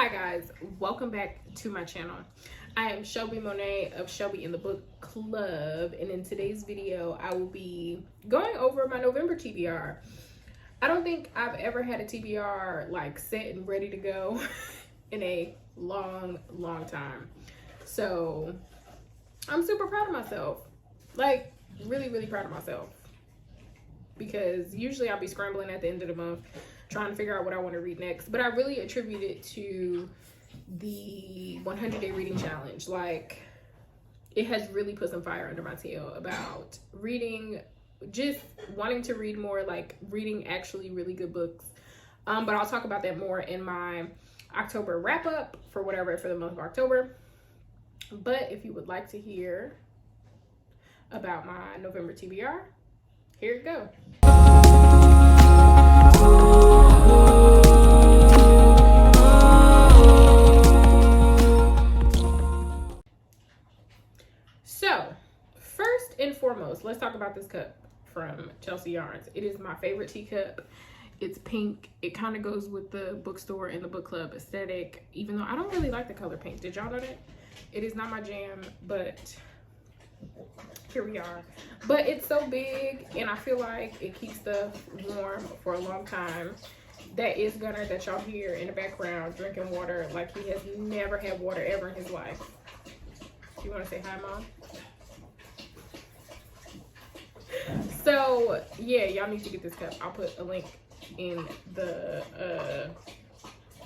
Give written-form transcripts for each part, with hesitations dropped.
Hi guys, welcome back to my channel. I am Shelby Monet of Shelby in the Book Club, and in today's video I will be going over my November TBR. I don't think I've ever had a TBR like set and ready to go in a long time. So I'm super proud of myself, like really proud of myself, because usually I'll be scrambling at the end of the month trying to figure out what I want to read next. But I really attribute it to the 100-day reading challenge. Like, it has really put some fire under my tail about reading, just wanting to read more, like reading actually really good books. But I'll talk about that more in my October wrap up for the month of October. But if you would like to hear about my November TBR, here it goes. So, first and foremost, let's talk about this cup from Chelsea Yarns. It is my favorite teacup. It's pink. It kind of goes with the bookstore and the book club aesthetic, even though I don't really like the color pink. Did y'all know that? It is not my jam, but here we are. But it's so big, and I feel like it keeps stuff warm for a long time. That is Gunner that y'all hear in the background drinking water like he has never had water ever in his life. You want to say hi, Mom? So yeah, y'all need to get this cup. I'll put a link in the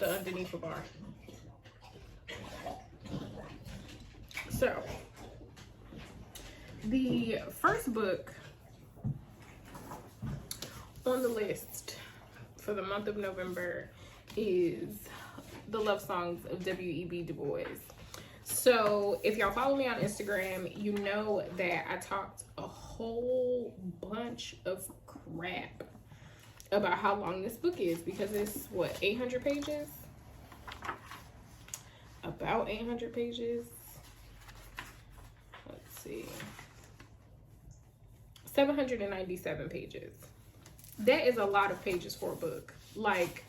underneath the bar. So the first book on the list for the month of November is The Love Songs of W.E.B. Dubois. So if y'all follow me on Instagram, you know that I talked a whole bunch of crap about how long this book is, because it's what, 800 pages? About 800 pages. Let's see. 797 pages. That is a lot of pages for a book. Like,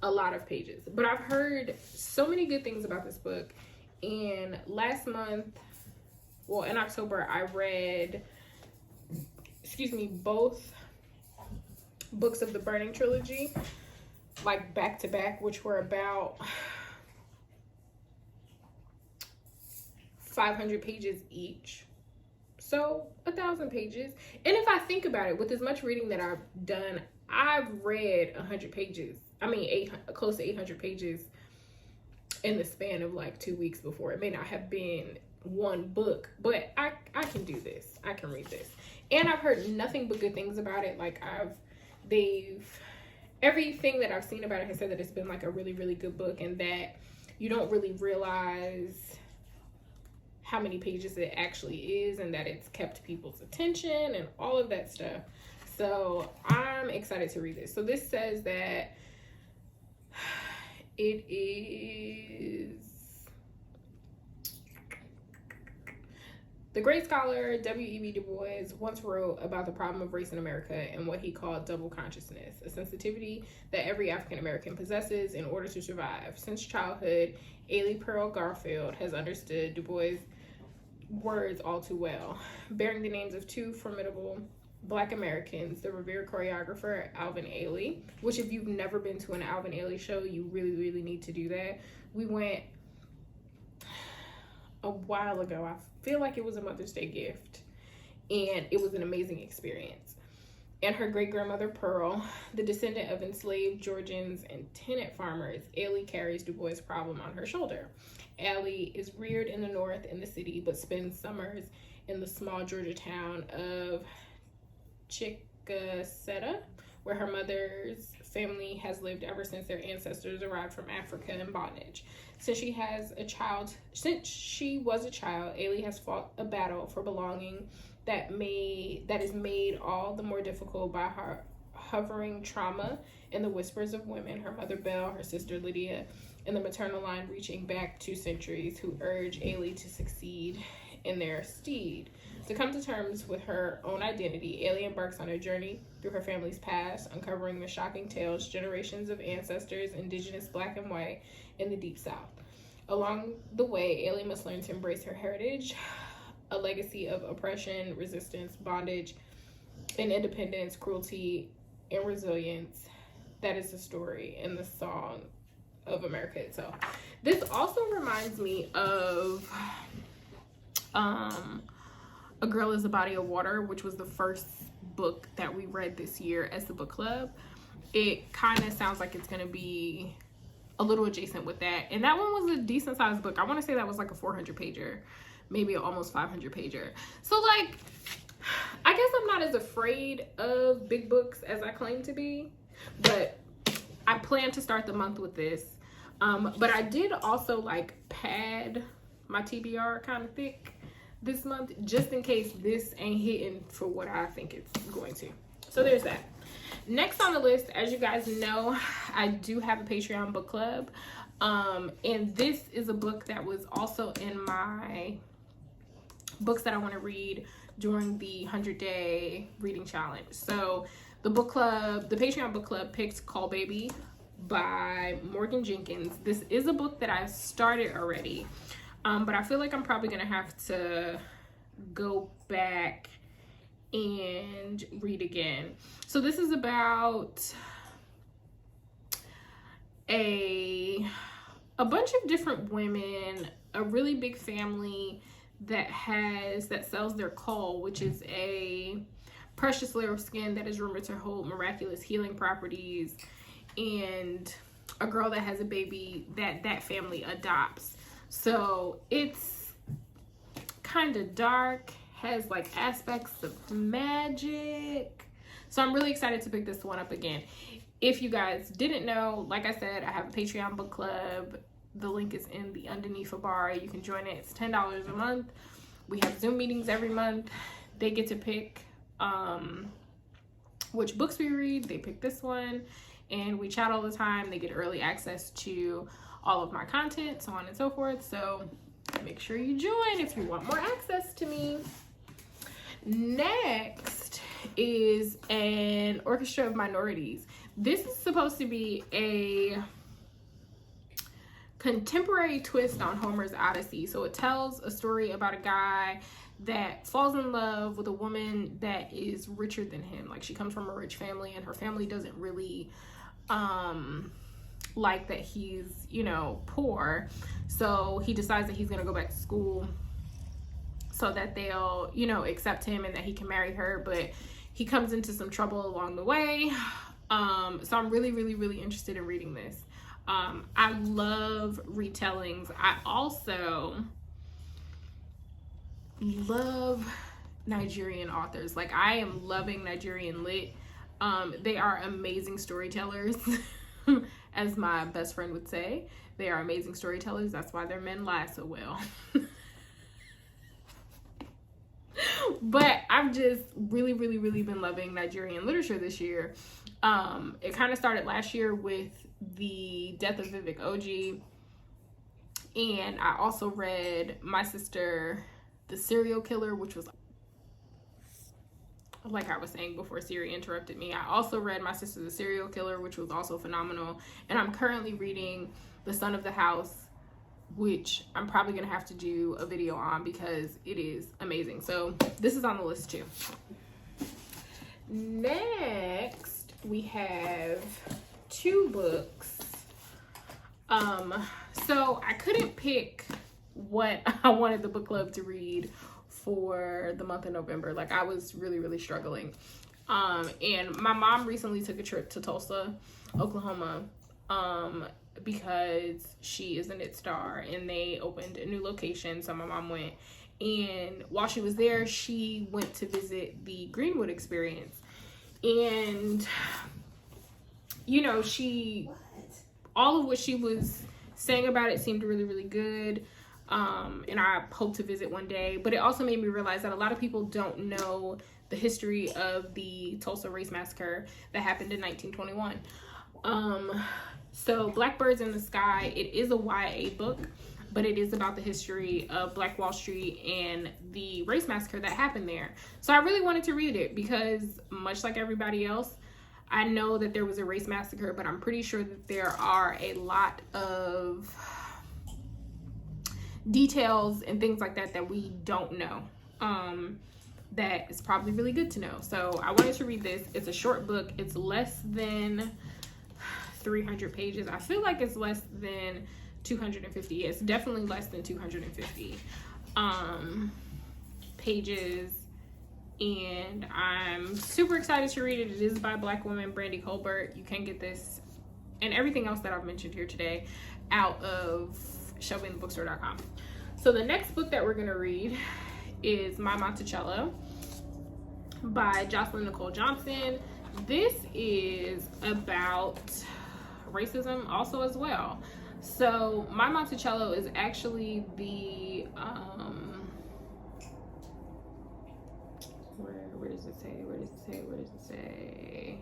a lot of pages. But I've heard so many good things about this book. And last month, well, in October, I read, both books of the Burning trilogy, like back to back, which were about 500 pages each. So 1,000 pages. And if I think about it, with as much reading that I've done, I've read 100 pages. I mean, close to 800 pages in the span of like 2 weeks before. It may not have been one book, but I can do this. I can read this. And I've heard nothing but good things about it. Like, everything that I've seen about it has said that it's been like a really good book, and that you don't really realize how many pages it actually is, and that it's kept people's attention and all of that stuff. So I'm excited to read this. So this says that it is the great scholar W.E.B. Du Bois once wrote about the problem of race in America and what he called double consciousness, a sensitivity that every African American possesses in order to survive. Since childhood, Ailey Pearl Garfield has understood Du Bois' words all too well, bearing the names of two formidable Black Americans, the revered choreographer Alvin Ailey, which if you've never been to an Alvin Ailey show, you really need to do that. We went a while ago. I feel like it was a Mother's Day gift, and it was an amazing experience. And her great-grandmother Pearl, the descendant of enslaved Georgians and tenant farmers, Ailey carries Du Bois' problem on her shoulder. Ailey is reared in the North in the city, but spends summers in the small Georgia town of Chickasetta, where her mother's family has lived ever since their ancestors arrived from Africa in bondage. Since she was a child, Ailey has fought a battle for belonging that is made all the more difficult by her hovering trauma and the whispers of women, her mother Belle, her sister Lydia, and the maternal line reaching back 2 centuries, who urge Ailey to succeed in their stead. To come to terms with her own identity, Ailey embarks on a journey through her family's past, uncovering the shocking tales generations of ancestors, indigenous, Black and white, in the Deep South. Along the way, Allie must learn to embrace her heritage, a legacy of oppression, resistance, bondage, and independence, cruelty, and resilience. That is the story in the song of America itself. This also reminds me of A Girl is a Body of Water, which was the first book that we read this year as the book club. It kind of sounds like it's going to be a little adjacent with that. And that one was a decent sized book. I want to say that was like a 400 pager, maybe almost 500 pager. So like, I guess I'm not as afraid of big books as I claim to be, but I plan to start the month with this. But I did also like pad my TBR kind of thick this month, just in case this ain't hitting for what I think it's going to. So there's that. Next on the list, as you guys know, I do have a Patreon book club. And this is a book that was also in my books that I want to read during the 100-day reading challenge. So the book club, the Patreon book club picked Caul Baby by Morgan Jenkins. This is a book that I've started already. But I feel like I'm probably going to have to go back and read again. So this is about a bunch of different women, a really big family that sells their caul, which is a precious layer of skin that is rumored to hold miraculous healing properties, and a girl that has a baby that family adopts. So it's kind of dark, has like aspects of magic. So I'm really excited to pick this one up again. If you guys didn't know, like I said, I have a Patreon book club. The link is in the underneath bar. You can join it. It's $10 a month. We have Zoom meetings every month. They get to pick which books we read. They pick this one, and we chat all the time. They get early access to all of my content, so on and so forth. So make sure you join if you want more access to me. Next is an Orchestra of Minorities. This is supposed to be a contemporary twist on Homer's Odyssey. So it tells a story about a guy that falls in love with a woman that is richer than him. Like, she comes from a rich family, and her family doesn't really like that he's, you know, poor. So he decides that he's gonna go back to school so that they'll, you know, accept him and that he can marry her. But he comes into some trouble along the way. So I'm really, really, really interested in reading this. I love retellings. I also love Nigerian authors. Like, I am loving Nigerian lit. They are amazing storytellers. As my best friend would say, they are amazing storytellers. That's why their men lie so well. But I've just really, really, really been loving Nigerian literature this year. It kind of started last year with the death of Vivek Oji. And I also read My Sister, the Serial Killer, which was, like I was saying before Siri interrupted me, I also read My Sister, the Serial Killer, which was also phenomenal. And I'm currently reading The Son of the House, which I'm probably gonna have to do a video on because it is amazing. So this is on the list too. Next, we have two books. So I couldn't pick what I wanted the book club to read for the month of November. Like, I was really, really struggling. And my mom recently took a trip to Tulsa, Oklahoma, because she is a knit star and they opened a new location. So my mom went, and while she was there, she went to visit the Greenwood Experience. And, you know, all of what she was saying about it seemed really, really good. And I hope to visit one day. But it also made me realize that a lot of people don't know the history of the Tulsa Race Massacre that happened in 1921. So Blackbirds in the Sky, it is a YA book, but it is about the history of Black Wall Street and the race massacre that happened there. So I really wanted to read it because, much like everybody else, I know that there was a race massacre, but I'm pretty sure that there are a lot of details and things like that that we don't know. That is probably really good to know. So I wanted to read this. It's a short book. It's less than 300 pages. I feel like it's less than 250. It's definitely less than 250 pages. And I'm super excited to read it. It is by Black woman Brandy Colbert. You can get this and everything else that I've mentioned here today out of shelbyinthebookstore.com. So the next book that we're going to read is My Monticello by Jocelyn Nicole Johnson. This is about racism also as well. So My Monticello is actually the where does it say?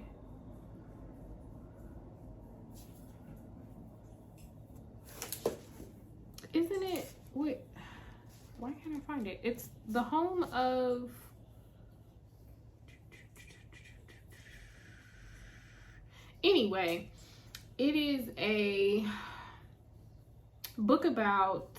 Isn't it? Wait, why can't I find it? It's the home of anyway, it is a book about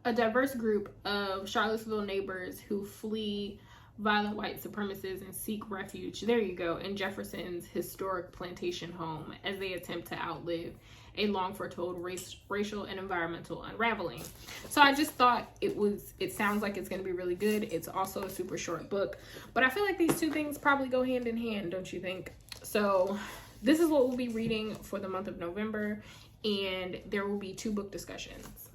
a diverse group of Charlottesville neighbors who flee violent white supremacists and seek refuge, there you go, in Jefferson's historic plantation home as they attempt to outlive a long foretold racial and environmental unraveling. So I just thought it sounds like it's going to be really good. It's also a super short book, but I feel like these two things probably go hand in hand, don't you think? So this is what we'll be reading for the month of November, and there will be 2 book discussions.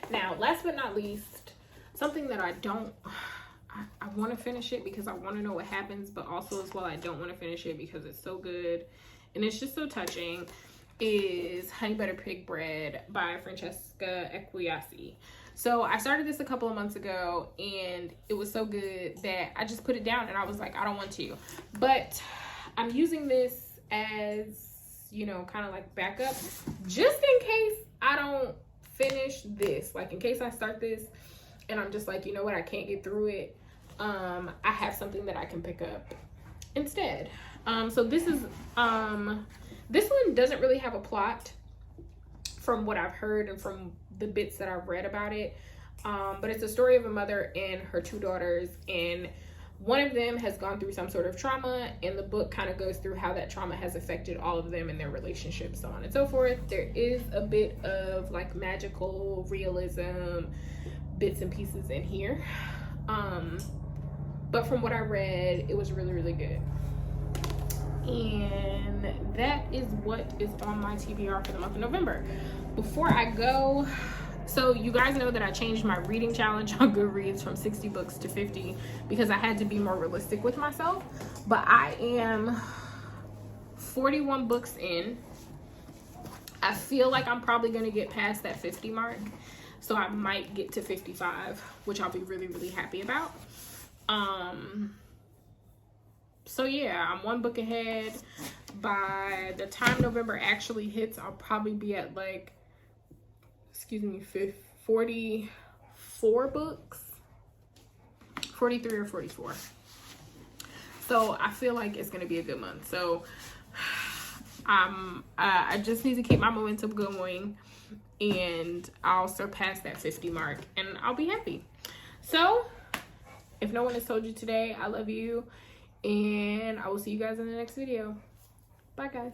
Now, last but not least, something that I want to finish it because I want to know what happens, but also as well I don't want to finish it because it's so good and it's just so touching, is Honey Butter Pig Bread by Francesca Equiasi. So I started this a couple of months ago and it was so good that I just put it down and I was like, I don't want to. But I'm using this as, you know, kind of like backup just in case I don't finish this. Like in case I start this and I'm just like, you know what, I can't get through it. I have something that I can pick up instead. So this is, this one doesn't really have a plot from what I've heard and from the bits that I've read about it. But it's a story of a mother and her 2 daughters, and one of them has gone through some sort of trauma, and the book kind of goes through how that trauma has affected all of them and their relationships, so on and so forth. There is a bit of like magical realism bits and pieces in here. But from what I read, it was really, really good. And that is what is on my TBR for the month of November. Before I go, so you guys know that I changed my reading challenge on Goodreads from 60 books to 50 because I had to be more realistic with myself. But I am 41 books in. I feel like I'm probably going to get past that 50 mark. So I might get to 55, which I'll be really, really happy about. So yeah, I'm 1 book ahead. By the time November actually hits, I'll probably be at like, 44 books, 43 or 44. So I feel like it's gonna be a good month. So I just need to keep my momentum going, and I'll surpass that 50 mark, and I'll be happy. So if no one has told you today, I love you. And I will see you guys in the next video. Bye, guys.